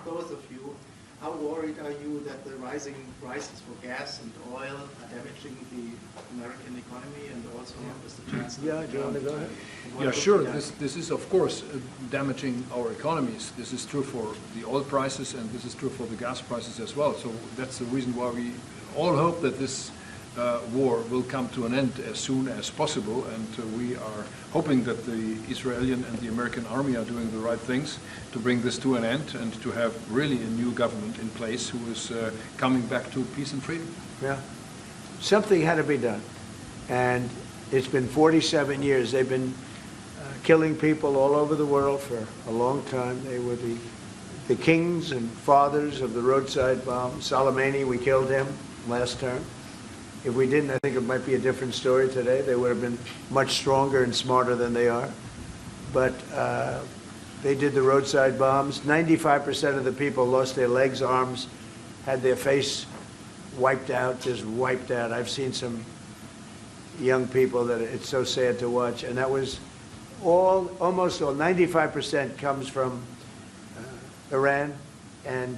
both of you. How worried are you that the rising prices for gas and oil are damaging the American economy and also, Mr. Chancellor? Yeah, do you want to go ahead? Yeah, sure. This is, of course, damaging our economies. This is true for the oil prices, and this is true for the gas prices as well. So that's the reason why we all hope that this war will come to an end as soon as possible, and we are hoping that the Israeli and the American army are doing the right things to bring this to an end and to have really a new government in place who is coming back to peace and freedom. Yeah. Something had to be done. And it's been 47 years. They've been killing people all over the world for a long time. They were the kings and fathers of the roadside bomb. Soleimani, we killed him last term. If we didn't, I think it might be a different story today. They would have been much stronger and smarter than they are. But they did the roadside bombs. 95% of the people lost their legs, arms, had their face wiped out, just wiped out. I've seen some young people that it's so sad to watch. And that was almost all, 95% comes from Iran and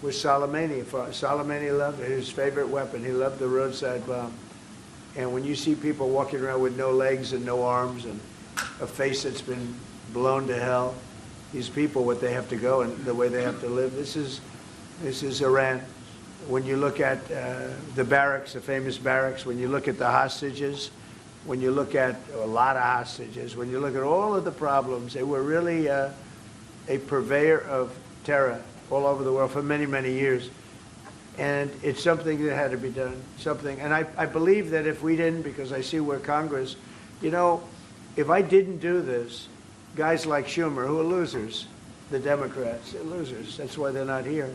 with Soleimani. Soleimani loved his favorite weapon. He loved the roadside bomb. And when you see people walking around with no legs and no arms and a face that's been blown to hell, these people, what they have to go and the way they have to live, this is Iran. When you look at the barracks, the famous barracks, when you look at the hostages, when you look at a lot of hostages, when you look at all of the problems, they were really a purveyor of terror all over the world for many, many years. And it's something that had to be done, something. And I believe that if we didn't, because I see where Congress, you know, if I didn't do this, guys like Schumer, who are losers, the Democrats, they're losers. That's why they're not here.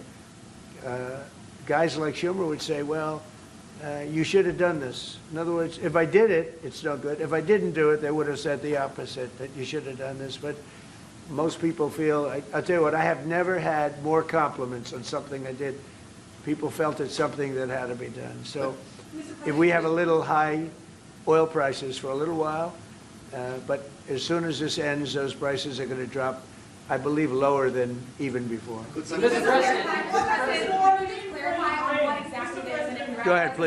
Guys like Schumer would say, well, you should have done this. In other words, if I did it, it's no good. If I didn't do it, they would have said the opposite, that you should have done this. But most people feel, I'll tell you what, I have never had more compliments on something I did. People felt it's something that had to be done. So if we have a little high oil prices for a little while, but as soon as this ends, those prices are going to drop, I believe, lower than even before. Mr. President, clarify on what exactly it is and if you're Go ahead, please.